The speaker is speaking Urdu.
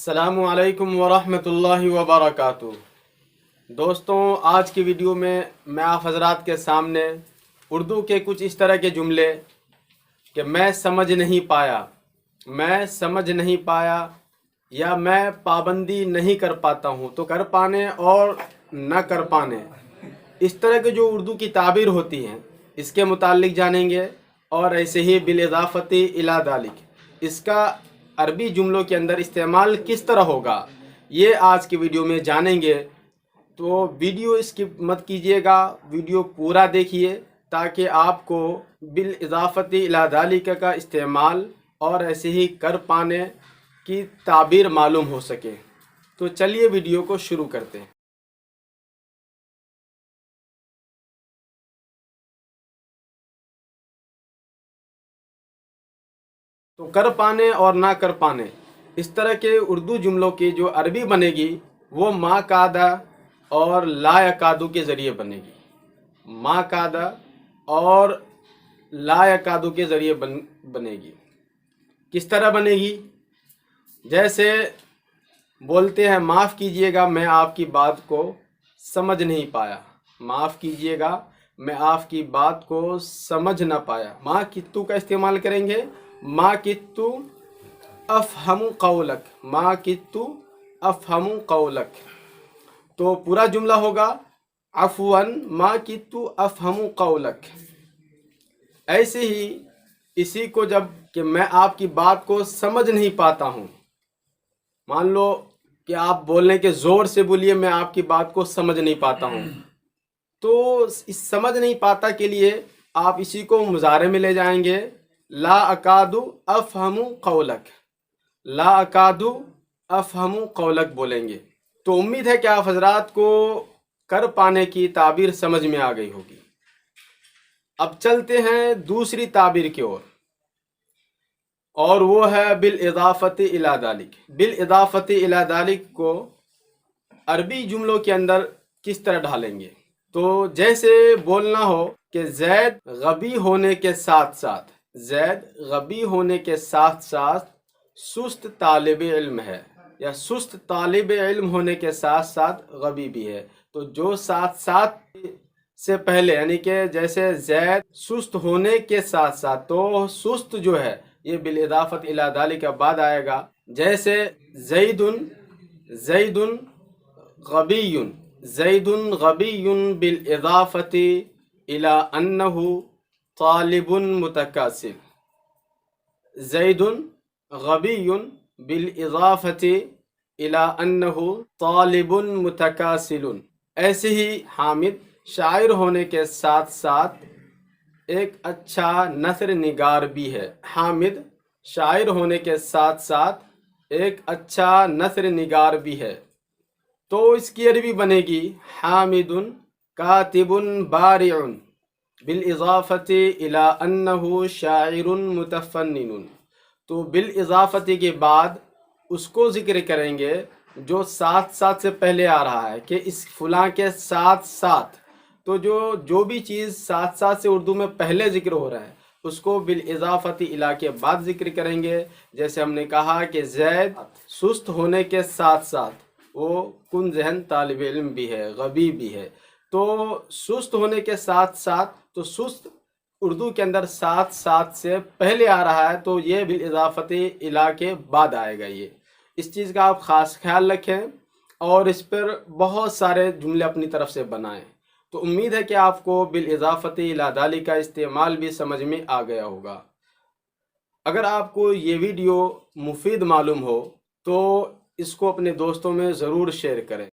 السلام علیکم ورحمۃ اللہ وبرکاتہ۔ دوستوں، آج کی ویڈیو میں آپ حضرات کے سامنے اردو کے کچھ اس طرح کے جملے کہ میں سمجھ نہیں پایا یا میں پابندی نہیں کر پاتا ہوں، تو کر پانے اور نہ کر پانے، اس طرح کے جو اردو کی تعبیر ہوتی ہیں اس کے متعلق جانیں گے، اور ایسے ہی بالاضافۃ الی ذالک اس کا عربی جملوں کے اندر استعمال کس طرح ہوگا، یہ آج کی ویڈیو میں جانیں گے۔ تو ویڈیو اسکپ مت کیجیے گا، ویڈیو پورا دیکھیے تاکہ آپ کو بالاضافۃ الی ذالک کا استعمال اور ایسے ہی کر پانے کی تعبیر معلوم ہو سکے۔ تو چلیے ویڈیو کو شروع کرتے ہیں۔ تو کر پانے اور نہ کر پانے، اس طرح کے اردو جملوں کی جو عربی بنے گی وہ ما کادا اور لا یکادو کے ذریعے بنے گی۔ ما کادا اور لا یکادو کے ذریعے بنے گی۔ کس طرح بنے گی؟ جیسے بولتے ہیں معاف کیجئے گا میں آپ کی بات کو سمجھ نہیں پایا، معاف کیجئے گا میں آپ کی بات کو سمجھ نہ پایا۔ ما کتو کا استعمال کریں گے، ما کتو افہم قولک، ما کتو افہم قولک۔ تو پورا جملہ ہوگا عفواً ما کتو افہم قولک۔ ایسے ہی اسی کو جب کہ میں آپ کی بات کو سمجھ نہیں پاتا ہوں، مان لو کہ آپ بولنے کے زور سے بولیے میں آپ کی بات کو سمجھ نہیں پاتا ہوں، تو اس سمجھ نہیں پاتا کے لیے آپ اسی کو مضارع میں لے جائیں گے، لا اکادو افہم قولک، لا اکادو افہم قولک بولیں گے۔ تو امید ہے کہ آپ حضرات کو کر پانے کی تعبیر سمجھ میں آ گئی ہوگی۔ اب چلتے ہیں دوسری تعبیر کی اور وہ ہے بالاضافۃ الی ذالک۔ بالاضافۃ الی ذالک کو عربی جملوں کے اندر کس طرح ڈھالیں گے؟ تو جیسے بولنا ہو کہ زید غبی ہونے کے ساتھ ساتھ، زید غبی ہونے کے ساتھ ساتھ سست طالب علم ہے، یا سست طالب علم ہونے کے ساتھ ساتھ غبی بھی ہے۔ تو جو ساتھ ساتھ سے پہلے یعنی کہ جیسے زید سست ہونے کے ساتھ ساتھ، تو سست جو ہے یہ بالاضافۃ الی ذالک کا بعد آئے گا۔ جیسے زید غبی، زید غبی بالاضافۃ الی انہ طالب متکاسل، زید غبی بالاضافۃ الی انہ طالب متکاسل۔ ایسے ہی حامد شاعر ہونے کے ساتھ ساتھ ایک اچھا نثر نگار بھی ہے۔ حامد شاعر ہونے کے ساتھ ساتھ ایک اچھا نثر نگار بھی ہے۔ تو اس کی عربی بنے گی حامد کاتب بارع بالاضافۃ الی انہ شاعر متفنن۔ تو بالاضافت کے بعد اس کو ذکر کریں گے جو ساتھ ساتھ سے پہلے آ رہا ہے، کہ اس فلاں کے ساتھ ساتھ۔ تو جو بھی چیز ساتھ ساتھ سے اردو میں پہلے ذکر ہو رہا ہے اس کو بالاضافت الی کے بعد ذکر کریں گے۔ جیسے ہم نے کہا کہ زید سست ہونے کے ساتھ ساتھ وہ کن ذہن طالب علم بھی ہے، غبی بھی ہے۔ تو سست ہونے کے ساتھ ساتھ، تو سست اردو کے اندر ساتھ ساتھ سے پہلے آ رہا ہے، تو یہ بالاضافت الی کے بعد آئے گا۔ یہ اس چیز کا آپ خاص خیال رکھیں اور اس پر بہت سارے جملے اپنی طرف سے بنائیں۔ تو امید ہے کہ آپ کو بالاضافۃ الی ذالک کا استعمال بھی سمجھ میں آ گیا ہوگا۔ اگر آپ کو یہ ویڈیو مفید معلوم ہو تو اس کو اپنے دوستوں میں ضرور شیئر کریں۔